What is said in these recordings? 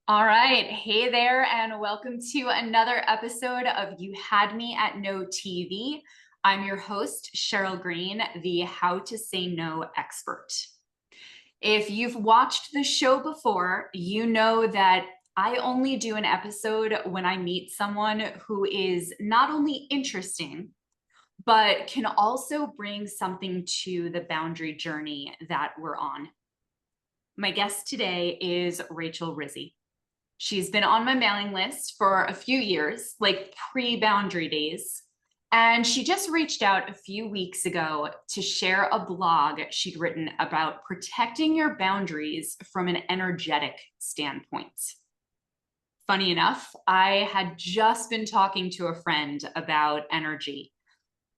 All right. Hey there, and welcome to another episode of You Had Me at No TV. I'm your host, Sheryl Green, the How to Say No expert. If you've watched the show before, you know that I only do an episode when I meet someone who is not only interesting, but can also bring something to the boundary journey that we're on. My guest today is Rachael Rizzi. She's been on my mailing list for a few years, like pre-boundary days. And she just reached out a few weeks ago to share a blog she'd written about protecting your boundaries from an energetic standpoint. Funny enough, I had just been talking to a friend about energy.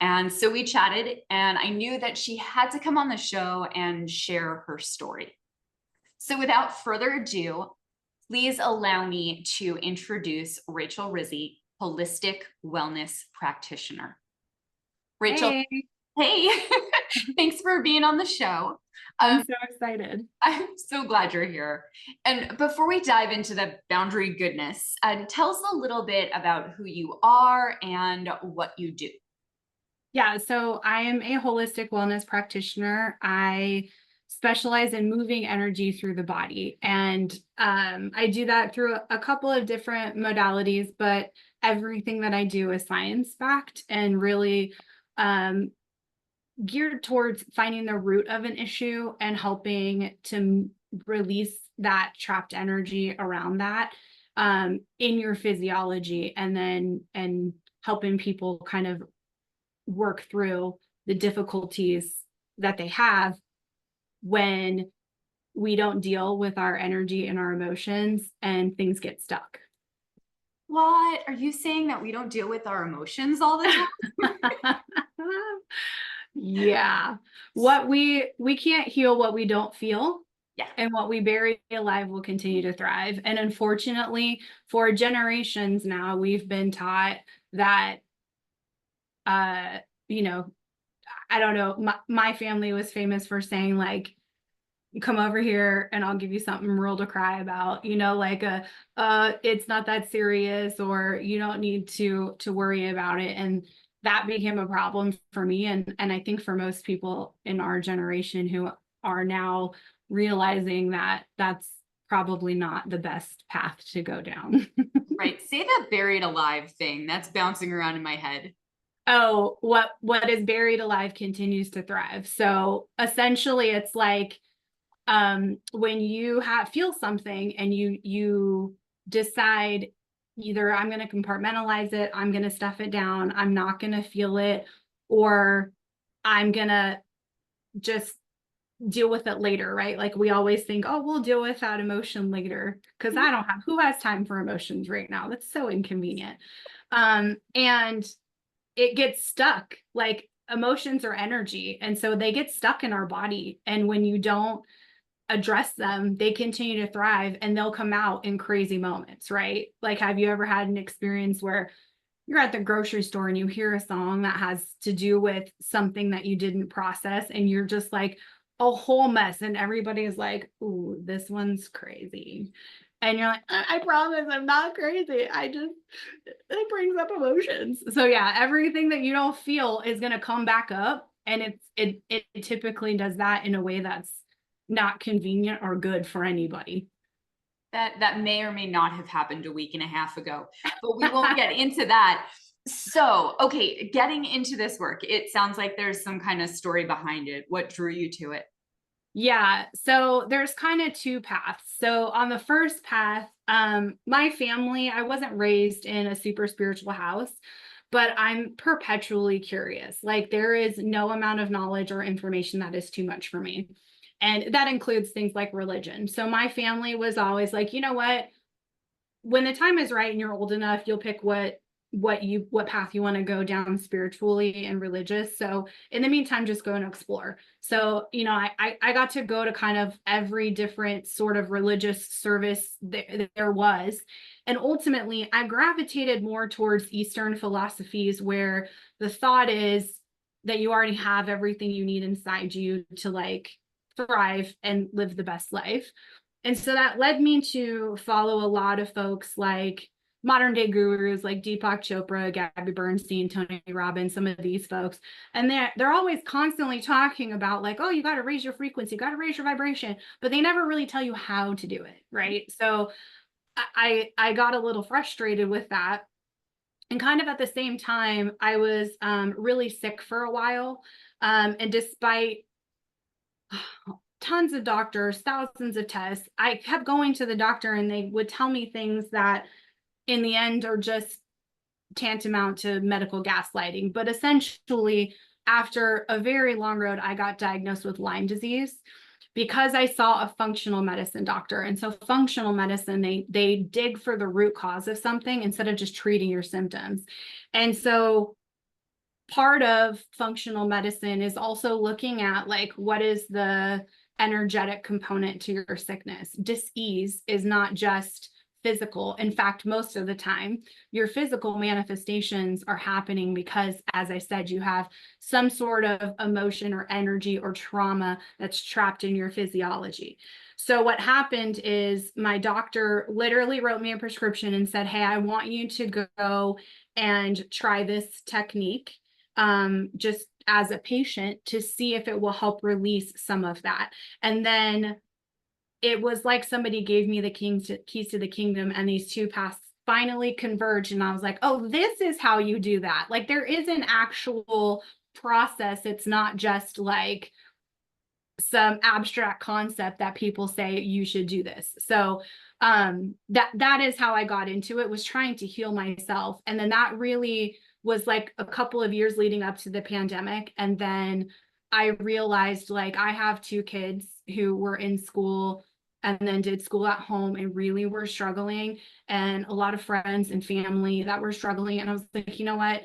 And so we chatted, and I knew that she had to come on the show and share her story. So without further ado, please allow me to introduce Rachael Rizzi, Holistic Wellness Practitioner. Rachael, Hey, hey, thanks for being on the show. I'm so excited. I'm so glad you're here. And before we dive into the boundary goodness, tell us a little bit about who you are and what you do. Yeah, so I am a holistic wellness practitioner. I specialize in moving energy through the body, and I do that through a couple of different modalities, but everything that I do is science-backed and really um, geared towards finding the root of an issue and helping to release that trapped energy around that in your physiology, and helping people kind of work through the difficulties that they have when we don't deal with our energy and our emotions and things get stuck. What are you saying, that we don't deal with our emotions all the time? Yeah. We can't heal what we don't feel. Yeah. And what we bury alive will continue to thrive. And unfortunately, for generations now, we've been taught that uh, you know, I don't know, my family was famous for saying, like, come over here and I'll give you something real to cry about, like it's not that serious, or you don't need to worry about it. And that became a problem for me, and I think for most people in our generation who are now realizing that that's probably not the best path to go down. Right. Say that buried alive thing that's bouncing around in my head. Oh, what is buried alive continues to thrive. So essentially it's like, when you feel something and you decide, either I'm going to compartmentalize it, I'm going to stuff it down, I'm not going to feel it, or I'm going to just deal with it later, right? Like, we always think, oh, we'll deal with that emotion later, because I don't have, who has time for emotions right now? That's so inconvenient. And it gets stuck. Like, emotions are energy, and so they get stuck in our body, and when you don't address them, they continue to thrive, and they'll come out in crazy moments, right? Like, have you ever had an experience where you're at the grocery store and you hear a song that has to do with something that you didn't process, and you're just like a whole mess, and everybody's like, ooh, this one's crazy. And you're like, I promise I'm not crazy. It brings up emotions. So yeah, everything that you don't feel is going to come back up. And it typically does that in a way that's not convenient or good for anybody. That may or may not have happened a week and a half ago, but we won't get into that. So, okay, getting into this work, it sounds like there's some kind of story behind it. What drew you to it? Yeah, so there's kind of two paths. So on the first path, my family, I wasn't raised in a super spiritual house, but I'm perpetually curious. Like, there is no amount of knowledge or information that is too much for me. And that includes things like religion. So my family was always like, you know what? When the time is right and you're old enough, you'll pick what path you want to go down spiritually and religious. So in the meantime, just go and explore. So, I got to go to kind of every different sort of religious service there was. And ultimately, I gravitated more towards Eastern philosophies, where the thought is that you already have everything you need inside you to, like, thrive and live the best life. And so that led me to follow a lot of folks like modern day gurus like Deepak Chopra, Gabby Bernstein, Tony Robbins, some of these folks. And they're always constantly talking about like, oh, you got to raise your frequency, you got to raise your vibration, but they never really tell you how to do it, right? So I got a little frustrated with that. And kind of at the same time, I was really sick for a while. And despite tons of doctors, thousands of tests, I kept going to the doctor and they would tell me things that in the end are just tantamount to medical gaslighting. But essentially, after a very long road, I got diagnosed with Lyme disease because I saw a functional medicine doctor. And so functional medicine, they dig for the root cause of something instead of just treating your symptoms. And so part of functional medicine is also looking at like, what is the energetic component to your sickness? Dis-ease is not just physical. In fact, most of the time, your physical manifestations are happening because, as I said, you have some sort of emotion or energy or trauma that's trapped in your physiology. So what happened is my doctor literally wrote me a prescription and said, hey, I want you to go and try this technique just as a patient to see if it will help release some of that. And then it was like somebody gave me the keys to the kingdom, and these two paths finally converged. And I was like, oh, this is how you do that. Like there is an actual process. It's not just like some abstract concept that people say you should do this. So that is how I got into it, was trying to heal myself. And then that really was like a couple of years leading up to the pandemic. And then I realized like I have two kids who were in school and then did school at home and really were struggling, and a lot of friends and family that were struggling. And I was like, you know what?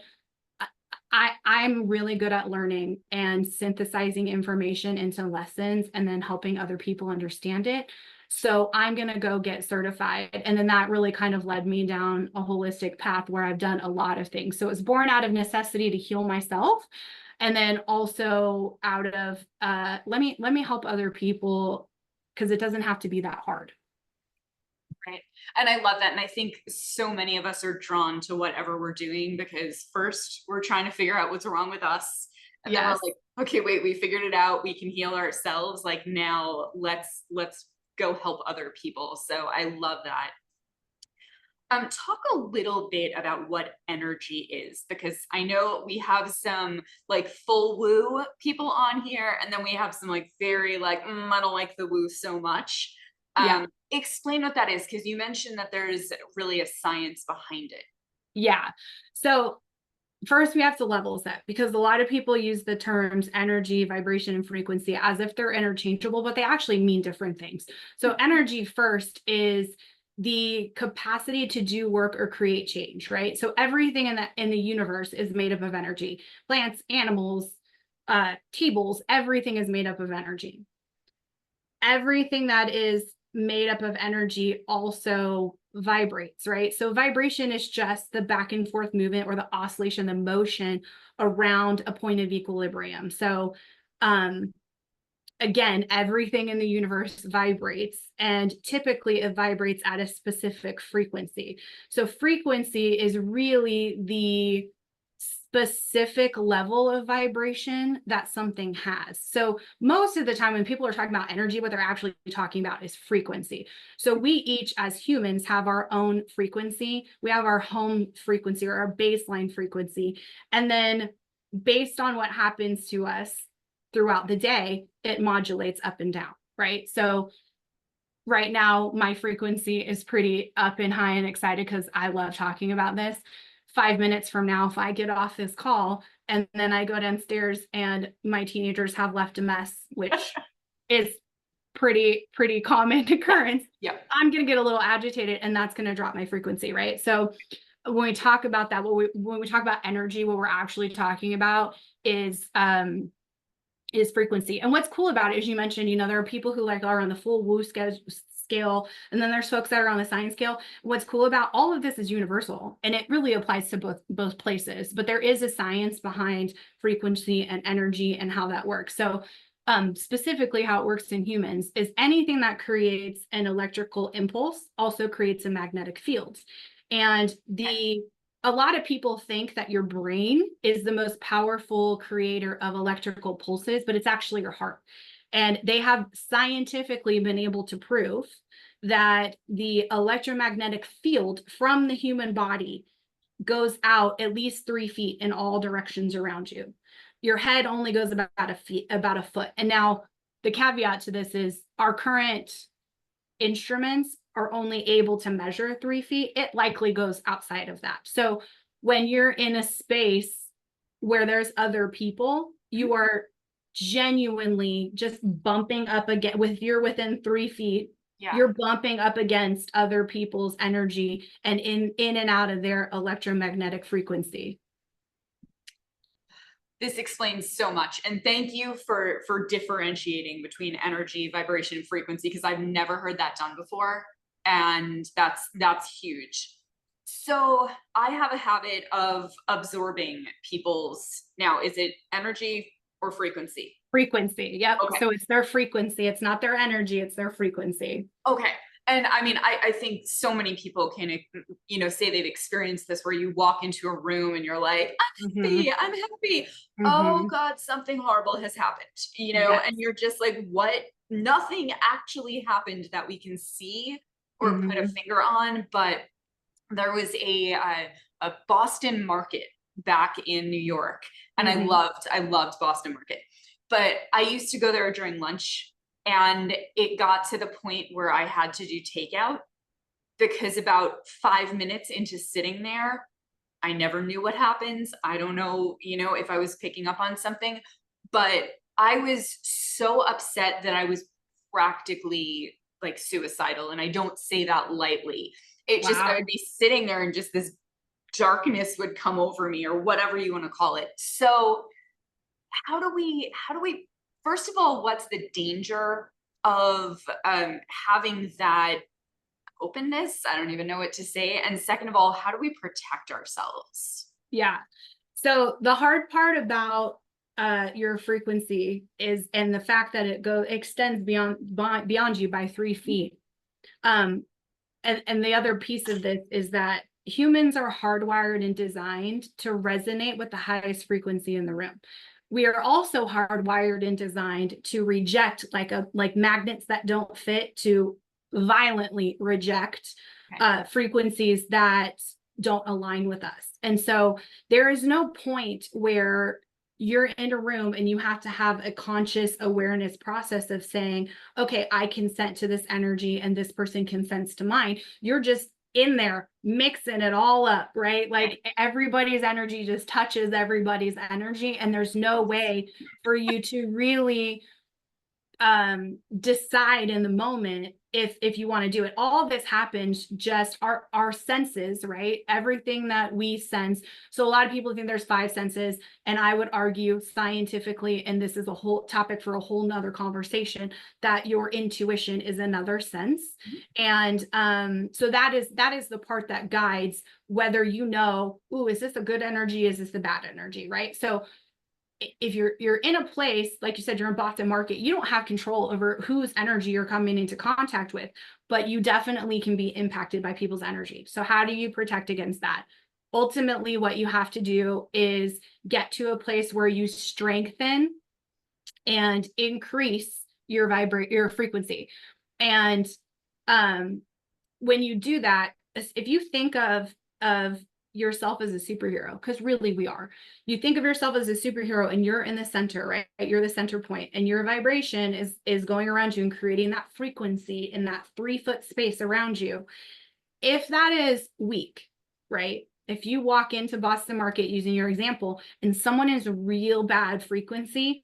I'm really good at learning and synthesizing information into lessons and then helping other people understand it. So I'm going to go get certified. And then that really kind of led me down a holistic path where I've done a lot of things. So it was born out of necessity to heal myself. And then also out of let me help other people, because it doesn't have to be that hard. Right. And I love that. And I think so many of us are drawn to whatever we're doing because first we're trying to figure out what's wrong with us. And then we're like, okay, wait, we figured it out. We can heal ourselves. Like now let's go help other people. So I love that. Talk a little bit about what energy is, because I know we have some like full woo people on here, and then we have some like very like, I don't like the woo so much. Explain what that is, because you mentioned that there's really a science behind it. Yeah. So first we have to level set, because a lot of people use the terms energy, vibration, and frequency as if they're interchangeable, but they actually mean different things. So energy first is the capacity to do work or create change, right? So everything in the universe is made up of energy. Plants, animals, tables, everything is made up of energy. Everything that is made up of energy also vibrates, right? So vibration is just the back and forth movement or the oscillation, the motion around a point of equilibrium. So again, everything in the universe vibrates, and typically it vibrates at a specific frequency. So frequency is really the specific level of vibration that something has. So most of the time when people are talking about energy, what they're actually talking about is frequency. So we each as humans have our own frequency. We have our home frequency or our baseline frequency. And then based on what happens to us throughout the day, it modulates up and down, right? So right now, my frequency is pretty up and high and excited because I love talking about this. 5 minutes from now, if I get off this call and then I go downstairs and my teenagers have left a mess, which is pretty common occurrence, I'm going to get a little agitated, and that's going to drop my frequency, right? So when we talk about that, when we talk about energy, what we're actually talking about is frequency. And what's cool about it is, you mentioned, there are people who like are on the full woo scale, and then there's folks that are on the science scale. What's cool about all of this is universal, and it really applies to both places, but there is a science behind frequency and energy and how that works. So specifically how it works in humans, is anything that creates an electrical impulse also creates a magnetic field. And a lot of people think that your brain is the most powerful creator of electrical pulses, but it's actually your heart. And they have scientifically been able to prove that the electromagnetic field from the human body goes out at least 3 feet in all directions around you. Your head only goes about a foot. And now the caveat to this is our current instruments are only able to measure 3 feet. It likely goes outside of that. So when you're in a space where there's other people, you are genuinely just bumping up again you're within 3 feet. Yeah. You're bumping up against other people's energy and in and out of their electromagnetic frequency. This explains so much. And thank you for differentiating between energy, vibration, and frequency, because I've never heard that done before. And that's huge. So I have a habit of absorbing people's, now is it energy or frequency? Frequency. Yep. Okay. So it's their frequency. It's not their energy. It's their frequency. Okay. And I mean, I think so many people can, say they've experienced this, where you walk into a room and you're like, I'm happy, I'm happy. Oh God, something horrible has happened, Yes. and you're just like, what? Nothing actually happened that we can see or put a finger on. But there was a Boston market back in New York, and I loved Boston market. But I used to go there during lunch, and it got to the point where I had to do takeout, because about 5 minutes into sitting there, I never knew what happens. I don't know, if I was picking up on something, but I was so upset that I was practically like suicidal. And I don't say that lightly. It just, I would be sitting there and just this darkness would come over me, or whatever you want to call it. So how do we, first of all, what's the danger of having that openness? I don't even know what to say. And second of all, how do we protect ourselves? Yeah. So the hard part about your frequency is, and the fact that it extends beyond you by 3 feet. And the other piece of this is that humans are hardwired and designed to resonate with the highest frequency in the room. We are also hardwired and designed to reject, like magnets that don't fit, to violently reject frequencies that don't align with us. And so there is no point where you're in a room and you have to have a conscious awareness process of saying, okay, I consent to this energy and this person consents to mine. You're just in there mixing it all up, right? Like everybody's energy just touches everybody's energy, and there's no way for you to really decide in the moment if you want to do it. All this happens just our senses, right? Everything that we sense. So a lot of people think there's 5 senses, and I would argue scientifically, and this is a whole topic for a whole nother conversation, that your intuition is another sense. And so that is the part that guides whether ooh, is this a good energy? Is this a bad energy? Right? So if you're in a place, like you said, you're in Boston market, you don't have control over whose energy you're coming into contact with, but you definitely can be impacted by people's energy. So how do you protect against that? Ultimately, what you have to do is get to a place where you strengthen and increase your frequency. And when you do that, if you think of yourself as a superhero, because really we are. You think of yourself as a superhero and you're in the center, right? You're the center point, and your vibration is going around you and creating that frequency in that 3-foot space around you. If that is weak, right? If you walk into Boston market, using your example, and someone is real bad frequency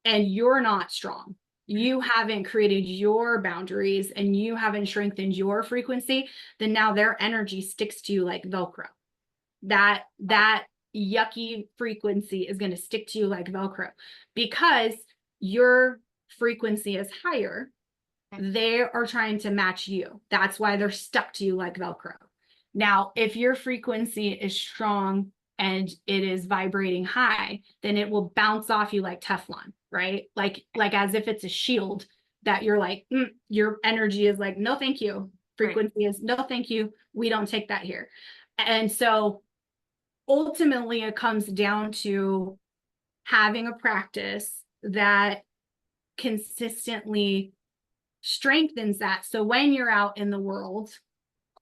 and you're not strong, you haven't created your boundaries and you haven't strengthened your frequency, then now their energy sticks to you like Velcro. That yucky frequency is going to stick to you like Velcro, because your frequency is higher. They are trying to match you. That's why they're stuck to you like Velcro. Now, if your frequency is strong and it is vibrating high, then it will bounce off you like Teflon. right? Like as if it's a shield that you're like, your energy is like, no, thank you. Frequency is no, thank you. We don't take that here. And so ultimately it comes down to having a practice that consistently strengthens that. So when you're out in the world,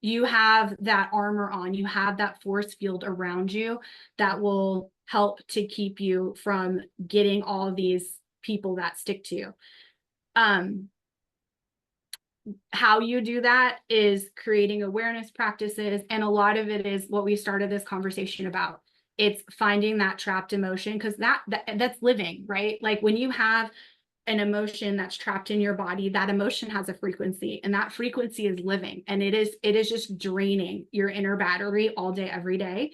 you have that armor on, you have that force field around you that will help to keep you from getting all these people that stick to you. How you do that is creating awareness practices. And a lot of it is what we started this conversation about. It's finding that trapped emotion, because that's living, right? Like when you have an emotion that's trapped in your body, that emotion has a frequency, and that frequency is living, and it is just draining your inner battery all day, every day.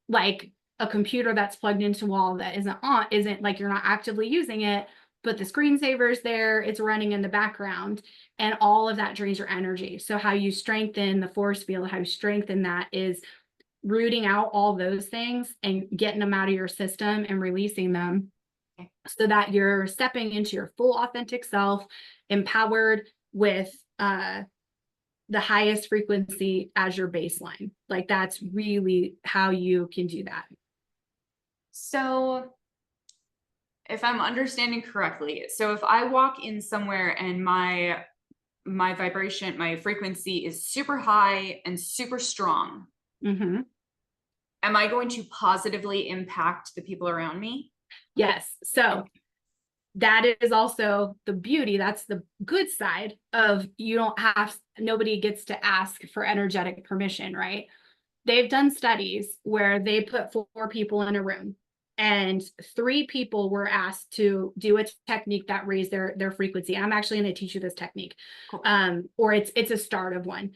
Like a computer that's plugged into a wall that isn't like, you're not actively using it, but the screensaver's there, it's running in the background, and all of that drains your energy. So how you strengthen the force field, how you strengthen that, is rooting out all those things and getting them out of your system and releasing them, so that you're stepping into your full authentic self, empowered with the highest frequency as your baseline. Like that's really how you can do that. So if I'm understanding correctly, so if I walk in somewhere and my vibration, my frequency is super high and super strong, am I going to positively impact the people around me? Yes. So that is also the beauty. That's the good side of, nobody gets to ask for energetic permission, right? They've done studies where they put 4 people in a room, and 3 people were asked to do a technique that raised their frequency. I'm actually going to teach you this technique. Cool. Or it's a start of one.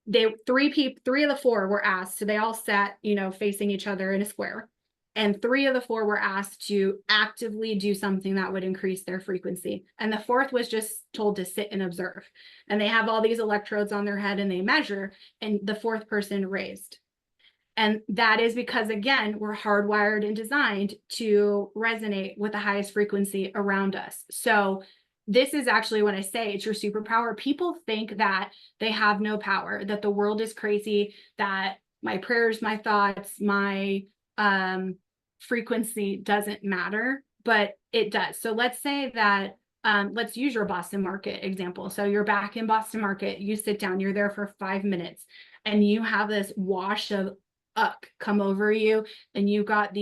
3 of the 4 were asked, so they all sat, facing each other in a square. And 3 of the 4 were asked to actively do something that would increase their frequency. And the 4th was just told to sit and observe. And they have all these electrodes on their head and they measure, and the 4th person raised. And that is because, again, we're hardwired and designed to resonate with the highest frequency around us. So this is actually when I say it's your superpower. People think that they have no power, that the world is crazy, that my prayers, my thoughts, my frequency doesn't matter, but it does. So let's say that, let's use your Boston market example. So you're back in Boston market, you sit down, you're there for 5 minutes, and you have this wash of come over you, and you got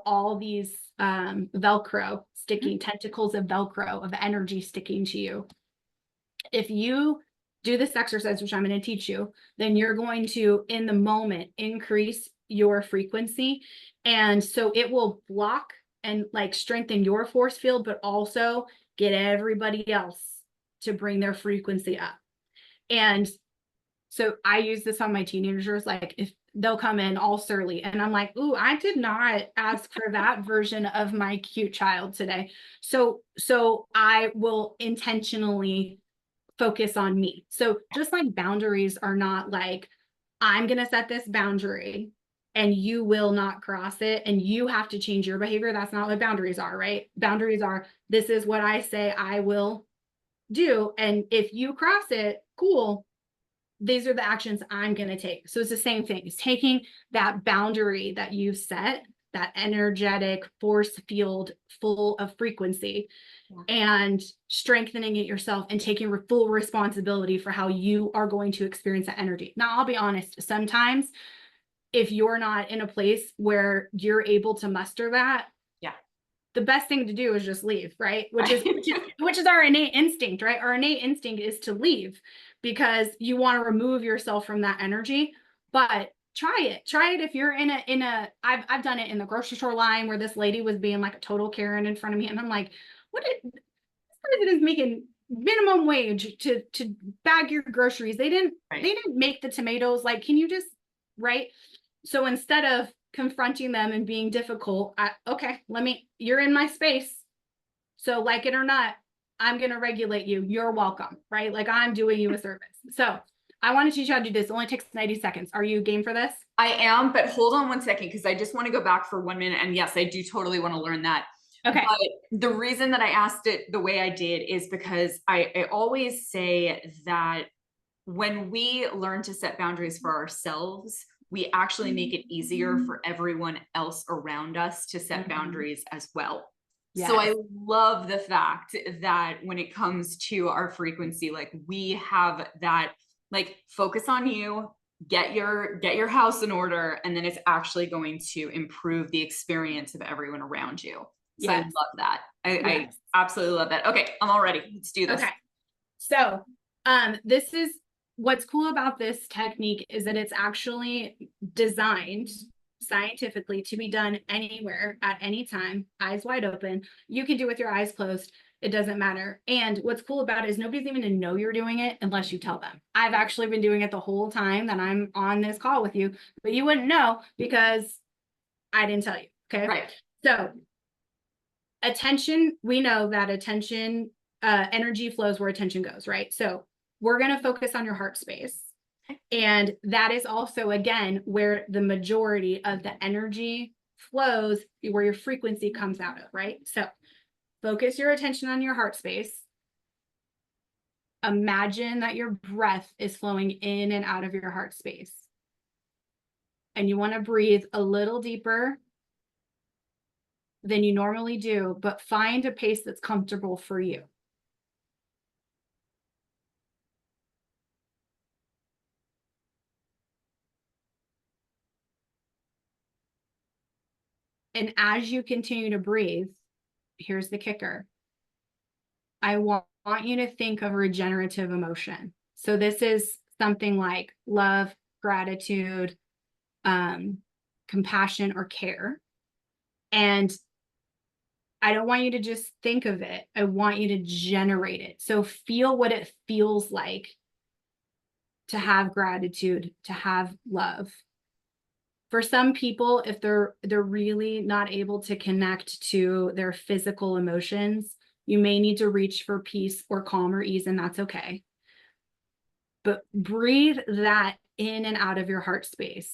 all these Velcro sticking, tentacles of Velcro, of energy sticking to you. If you do this exercise, which I'm going to teach you, then you're going to, in the moment, increase your frequency. And so it will block and like strengthen your force field, but also get everybody else to bring their frequency up. And so I use this on my teenagers, like if they'll come in all surly and I'm like, ooh, I did not ask for that version of my cute child today. So I will intentionally focus on me. So just like boundaries are not like, I'm going to set this boundary and you will not cross it and you have to change your behavior. That's not what boundaries are, right? Boundaries are, this is what I say I will do. And if you cross it, cool. These are the actions I'm going to take. So it's the same thing. It's taking that boundary that you've set, that energetic force field full of frequency, and strengthening it yourself and taking full responsibility for how you are going to experience that energy. Now, I'll be honest, sometimes if you're not in a place where you're able to muster that, the best thing to do is just leave, right? Which is our innate instinct, right? Our innate instinct is to leave because you want to remove yourself from that energy. But try it if you're I've done it in the grocery store line where this lady was being like a total Karen in front of me, and I'm like, this person is making minimum wage to bag your groceries. They didn't make the tomatoes. Like, can you just, right? So instead of confronting them and being difficult, you're in my space, so like it or not, I'm going to regulate you. You're welcome, right? Like I'm doing you a service. So I want to teach you how to do this. It only takes 90 seconds. Are you game for this? I am, but hold on one second, because I just want to go back for 1 minute. And yes, I do totally want to learn that. Okay. But the reason that I asked it the way I did is because I always say that when we learn to set boundaries for ourselves, we actually make it easier for everyone else around us to set boundaries as well. So I Yes. love the fact that when it comes to our frequency, like we have that, like, focus on you, get your house in order, and then it's actually going to improve the experience of everyone around you. So I Yes. love that. I Yes. absolutely love that. Okay, I'm all ready. Let's do this. Okay. So, this is what's cool about this technique is that it's actually designed scientifically to be done anywhere at any time, eyes wide open. You can do it with your eyes closed. It doesn't matter. And what's cool about it is nobody's even gonna know you're doing it unless you tell them. I've actually been doing it the whole time that I'm on this call with you, but you wouldn't know because I didn't tell you. Okay. Right. So attention, we know that attention, energy flows where attention goes, right? So we're going to focus on your heart space. And that is also, again, where the majority of the energy flows, where your frequency comes out of, right? So focus your attention on your heart space. Imagine that your breath is flowing in and out of your heart space. And you want to breathe a little deeper than you normally do, but find a pace that's comfortable for you. And as you continue to breathe, here's the kicker. I want you to think of regenerative emotion. So this is something like love, gratitude, compassion, or care. And I don't want you to just think of it. I want you to generate it. So feel what it feels like to have gratitude, to have love. For some people, if they're really not able to connect to their physical emotions, you may need to reach for peace or calm or ease, and that's okay. But breathe that in and out of your heart space.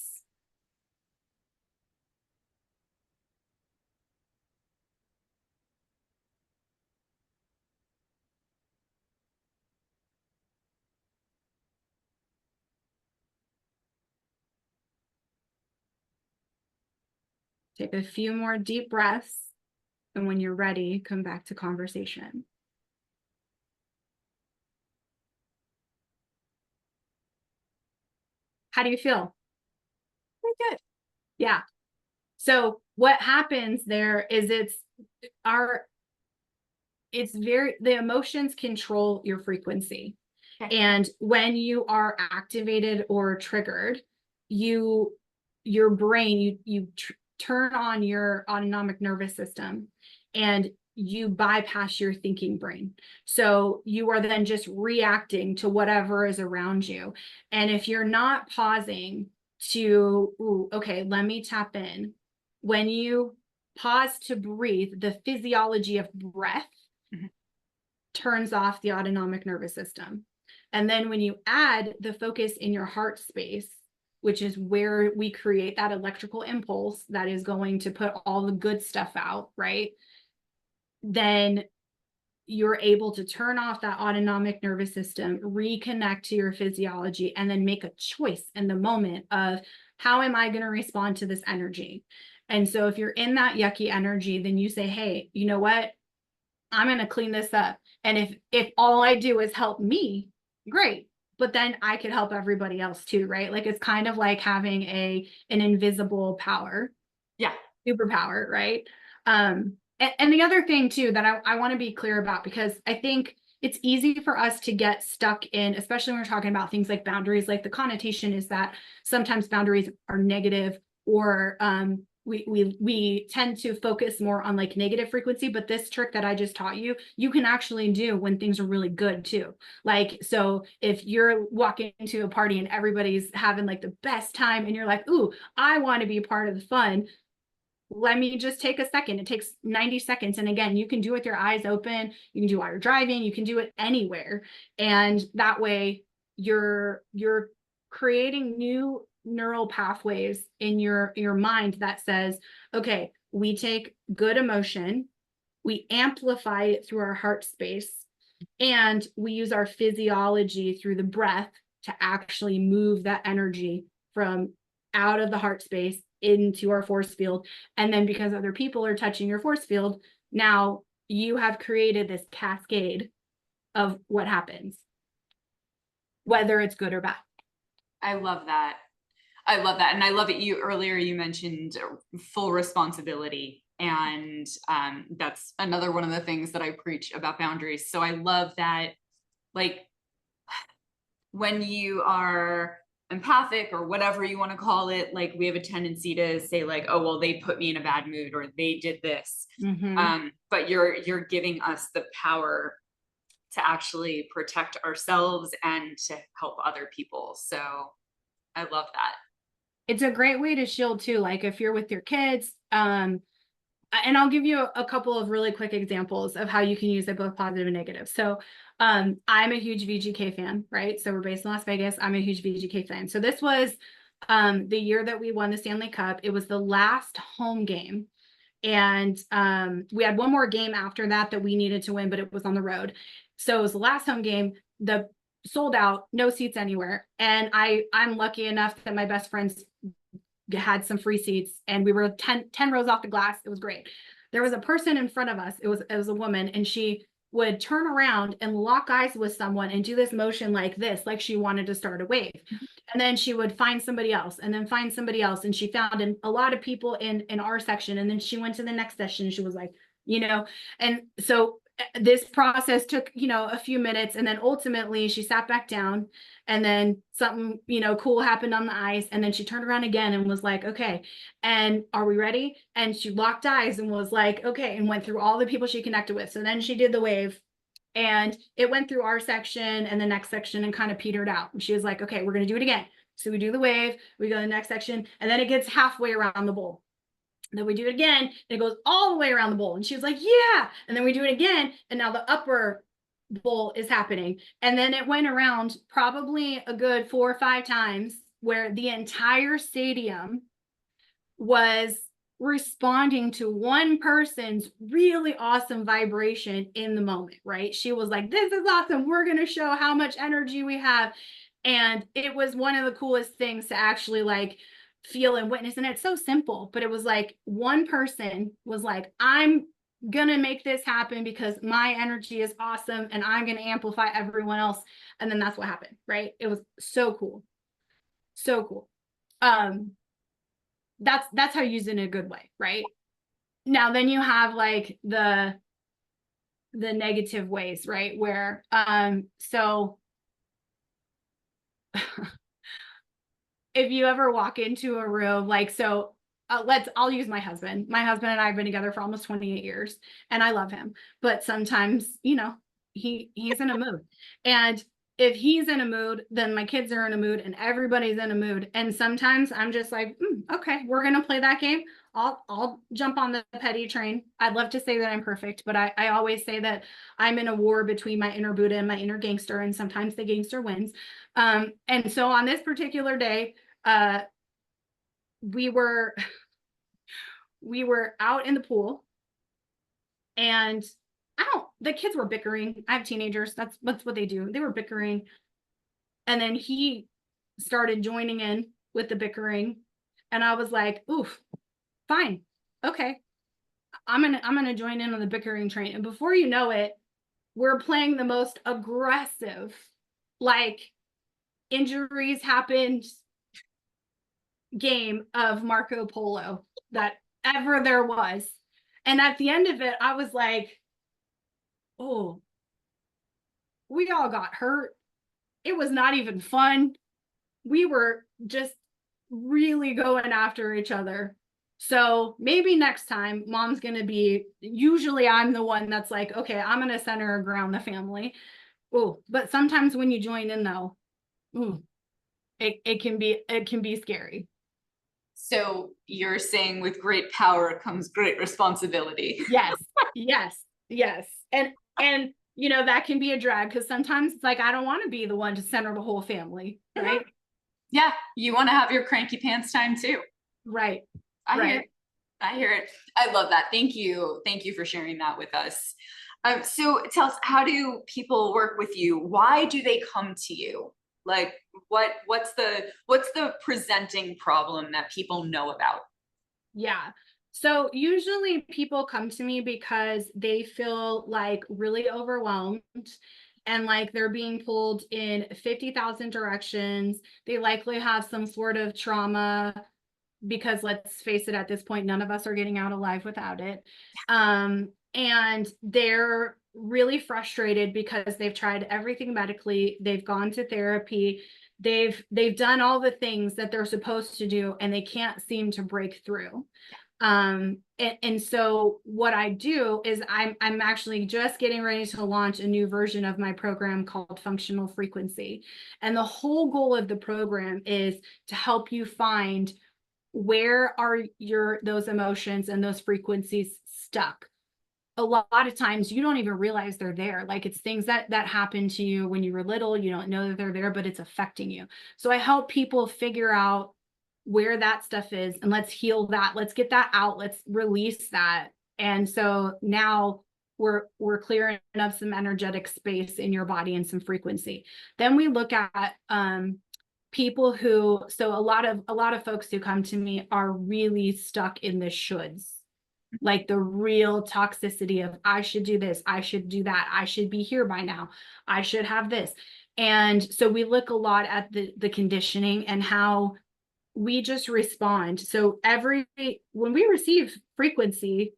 Take a few more deep breaths, and when you're ready, come back to conversation. How do you feel? Very good. Yeah. So what happens there is the emotions control your frequency. Okay. And when you are activated or triggered, your brain, turn on your autonomic nervous system and you bypass your thinking brain. So you are then just reacting to whatever is around you. And if you're not pausing to, ooh, okay, let me tap in. When you pause to breathe, the physiology of breath turns off the autonomic nervous system. And then when you add the focus in your heart space, which is where we create that electrical impulse that is going to put all the good stuff out, right? Then you're able to turn off that autonomic nervous system, reconnect to your physiology, and then make a choice in the moment of how am I going to respond to this energy? And so if you're in that yucky energy, then you say, hey, you know what? I'm going to clean this up. And if all I do is help me, great. But then I could help everybody else too, right? Like it's kind of like having an invisible power. Yeah. Superpower, right? And the other thing too that I want to be clear about, because I think it's easy for us to get stuck in, especially when we're talking about things like boundaries, like the connotation is that sometimes boundaries are negative, or we tend to focus more on like negative frequency. But this trick that I just taught you, you can actually do when things are really good too. Like, so if you're walking into a party and everybody's having like the best time and you're like, ooh, I want to be a part of the fun, let me just take a second. It takes 90 seconds. And again, you can do it with your eyes open. You can do it while you're driving. You can do it anywhere. And that way you're creating new neural pathways in your mind that says, okay, we take good emotion we amplify it through our heart space, and we use our physiology through the breath to actually move that energy from out of the heart space into our force field. And then because other people are touching your force field, now you have created this cascade of what happens, whether it's good or bad. I love that. I love that. And I love it. You mentioned full responsibility. And that's another one of the things that I preach about boundaries. So I love that, like, when you are empathic or whatever you want to call it, like, we have a tendency to say, like, oh, well, they put me in a bad mood, or they did this. But you're giving us the power to actually protect ourselves and to help other people. So I love that. It's a great way to shield too. Like if you're with your kids, and I'll give you a couple of really quick examples of how you can use it, both positive and negative. So I'm a huge VGK fan, right? So we're based in Las Vegas. I'm a huge VGK fan. So this was the year that we won the Stanley Cup. It was the last home game. And we had one more game after that that we needed to win, but it was on the road. So it was the last home game, the sold out, no seats anywhere. And I'm lucky enough that my best friends had some free seats, and we were 10 rows off the glass. It was great. There was a person in front of us. It was a woman, and she would turn around and lock eyes with someone and do this motion like this, like she wanted to start a wave. And then she would find somebody else and then find somebody else. And she found a lot of people in our section. And then she went to the next session and she was like, and so this process took, a few minutes, and then ultimately she sat back down, and then something, cool happened on the ice. And then she turned around again and was like, okay, and are we ready? And she locked eyes and was like, okay, and went through all the people she connected with. So then she did the wave, and it went through our section and the next section and kind of petered out. And she was like, okay, we're going to do it again. So we do the wave, we go to the next section, and then it gets halfway around the bowl. Then we do it again, and it goes all the way around the bowl. And she was like, yeah. And then we do it again, and now the upper bowl is happening. And then it went around probably a good 4 or 5 times, where the entire stadium was responding to one person's really awesome vibration in the moment, right? She was like, this is awesome. We're going to show how much energy we have. And it was one of the coolest things to actually like feel and witness. And it's so simple, but it was like one person was like, I'm gonna make this happen because my energy is awesome and I'm gonna amplify everyone else. And then that's what happened, right? It was so cool. So cool. That's how you use it in a good way, right? Now then you have like the negative ways, right? Where so if you ever walk into a room, like, so I'll use my husband. My husband and I have been together for almost 28 years, and I love him. But sometimes, he's in a mood. And if he's in a mood, then my kids are in a mood and everybody's in a mood. And sometimes I'm just like, okay, we're going to play that game. I'll jump on the petty train. I'd love to say that I'm perfect, but I always say that I'm in a war between my inner Buddha and my inner gangster, and sometimes the gangster wins. And so on this particular day, we were out in the pool, and the kids were bickering. I have teenagers. That's what they do. They were bickering. And then he started joining in with the bickering. And I was like, oof, fine. Okay. I'm going to join in on the bickering train. And before you know it, we're playing the most aggressive, like, injuries happened game of Marco Polo that ever there was. And at the end of it, I was like, oh, we all got hurt. It was not even fun. We were just really going after each other. So maybe next time mom's going to be, usually I'm the one that's like, okay, I'm going to center or ground the family. Oh, but sometimes when you join in though, it can be scary. So you're saying with great power comes great responsibility. Yes. And that can be a drag, because sometimes it's like, I don't want to be the one to center the whole family, right? Yeah, you want to have your cranky pants time too. Right. I hear. I hear it. I love that. Thank you. Thank you for sharing that with us. So tell us, how do people work with you? Why do they come to you? Like, what's the presenting problem that people know about? Yeah. So usually people come to me because they feel like really overwhelmed and like they're being pulled in 50,000 directions. They likely have some sort of trauma because let's face it, at this point, none of us are getting out alive without it. And they're really frustrated because they've tried everything medically, they've gone to therapy, they've done all the things that they're supposed to do, and they can't seem to break through. And so what I do is I'm actually just getting ready to launch a new version of my program called Functional Frequency. And the whole goal of the program is to help you find where are those emotions and those frequencies stuck. A lot of times you don't even realize they're there. Like it's things that happened to you when you were little, you don't know that they're there, but it's affecting you. So I help people figure out where that stuff is, and let's heal that, let's get that out, let's release that. And so now we're clearing up some energetic space in your body and some frequency. Then we look at people who, so a lot of folks who come to me are really stuck in the shoulds, like the real toxicity of I should do this, I should do that, I should be here by now, I should have this. And so we look a lot at the conditioning and how we just respond. So when we receive frequency,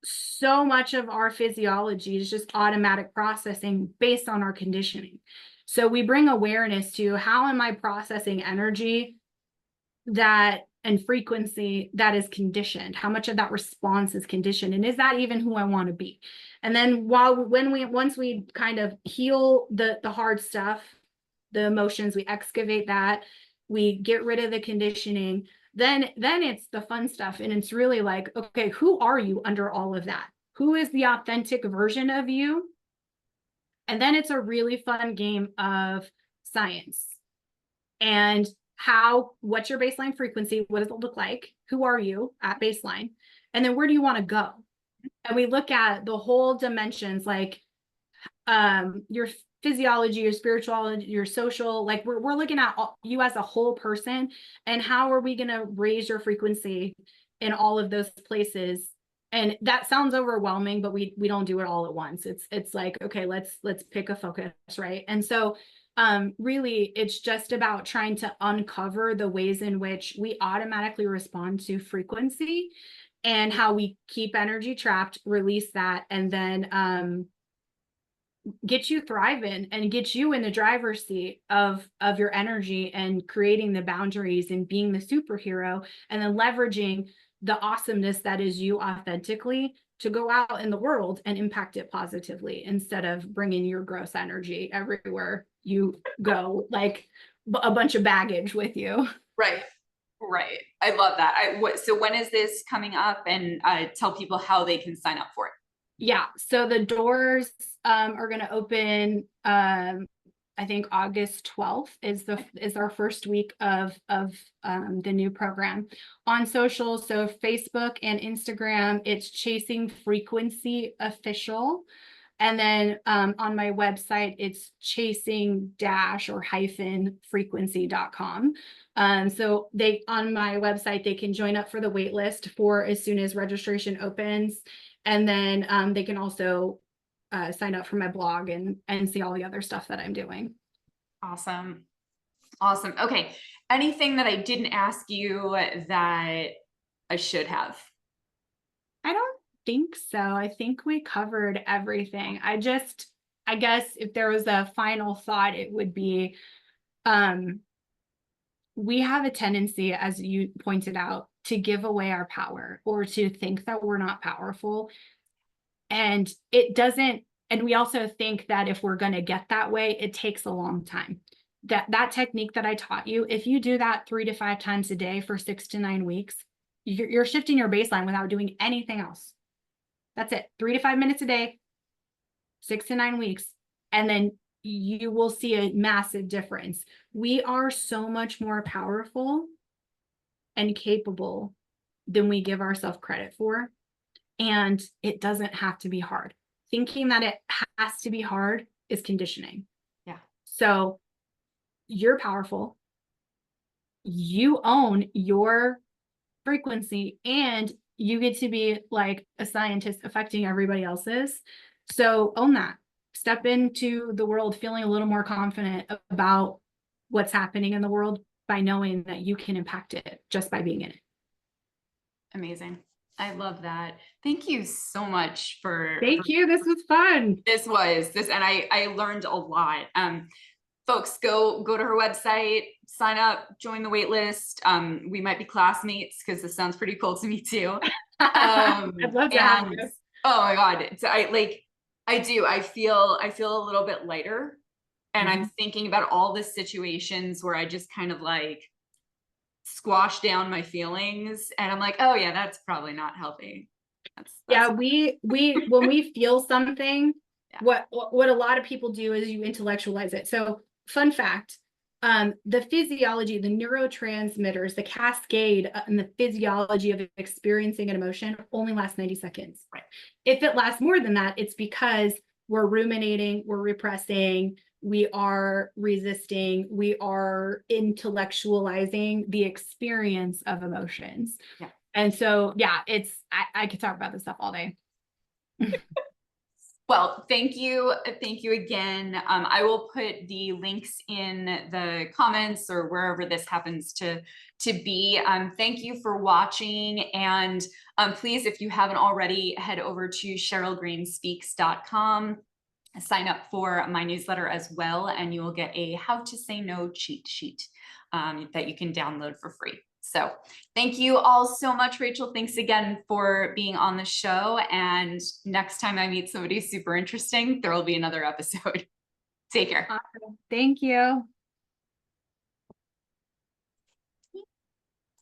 so much of our physiology is just automatic processing based on our conditioning. So we bring awareness to how am I processing energy and frequency that is conditioned? How much of that response is conditioned? And is that even who I want to be? And then once we kind of heal the hard stuff, the emotions, we excavate that, we get rid of the conditioning, then it's the fun stuff. And it's really like, okay, who are you under all of that? Who is the authentic version of you? And then it's a really fun game of science. And what's your baseline frequency? What does it look like? Who are you at baseline? And then where do you want to go? And we look at the whole dimensions, like your physiology, your spirituality, your social, like we're looking at you as a whole person, and how are we going to raise your frequency in all of those places. And that sounds overwhelming, but we don't do it all at once. It's like, okay, let's pick a focus, right? And so really it's just about trying to uncover the ways in which we automatically respond to frequency and how we keep energy trapped, release that, and then get you thriving and get you in the driver's seat of your energy and creating the boundaries and being the superhero, and then leveraging the awesomeness that is you authentically to go out in the world and impact it positively, instead of bringing your gross energy everywhere you go, like a bunch of baggage with you. Right. Right. I love that. So when is this coming up, and tell people how they can sign up for it? Yeah, so the doors are going to open. I think August 12th is our first week of the new program on social. So Facebook and Instagram, it's Chasing Frequency Official. And then on my website, it's chasing dash or hyphen frequency.com. So on my website, they can join up for the wait list for as soon as registration opens. And then they can also sign up for my blog and see all the other stuff that I'm doing. Awesome. Awesome. Okay. Anything that I didn't ask you that I should have? I don't think so. I think we covered everything. I guess if there was a final thought, it would be we have a tendency, as you pointed out, to give away our power or to think that we're not powerful. And we also think that if we're going to get that way, it takes a long time. That technique that I taught you, if you do that 3 to 5 times a day for 6 to 9 weeks, you're shifting your baseline without doing anything else. That's it. 3 to 5 minutes a day, 6 to 9 weeks. And then you will see a massive difference. We are so much more powerful and capable than we give ourselves credit for. And it doesn't have to be hard. Thinking that it has to be hard is conditioning. Yeah. So you're powerful. You own your frequency, and you get to be like a scientist affecting everybody else's. So own that. Step into the world feeling a little more confident about what's happening in the world by knowing that you can impact it just by being in it. Amazing. I love that. Thank you so much for Thank you. This was fun. And I learned a lot. Folks, go to her website, sign up, join the wait list. We might be classmates because this sounds pretty cool to me too. I'd love to have you. Oh my God. I feel a little bit lighter, and I'm thinking about all the situations where I just kind of like squash down my feelings, and I'm like, oh yeah, that's probably not healthy. Yeah, we when we feel something, Yeah. what a lot of people do is you intellectualize it. So fun fact, the physiology, the neurotransmitters, the cascade and the physiology of experiencing an emotion only lasts 90 seconds. Right. If it lasts more than that, it's because we're ruminating, we're repressing, we are resisting, we are intellectualizing the experience of emotions. Yeah. And so, yeah, I could talk about this stuff all day. Well, thank you. Thank you again. I will put the links in the comments or wherever this happens to be. Thank you for watching. And please, if you haven't already, head over to SherylGreenSpeaks.com. Sign up for my newsletter as well, and you will get a how to say no cheat sheet that you can download for free. So thank you all so much, Rachel. Thanks again for being on the show. And next time I meet somebody super interesting, there will be another episode. Take care. Awesome. Thank you.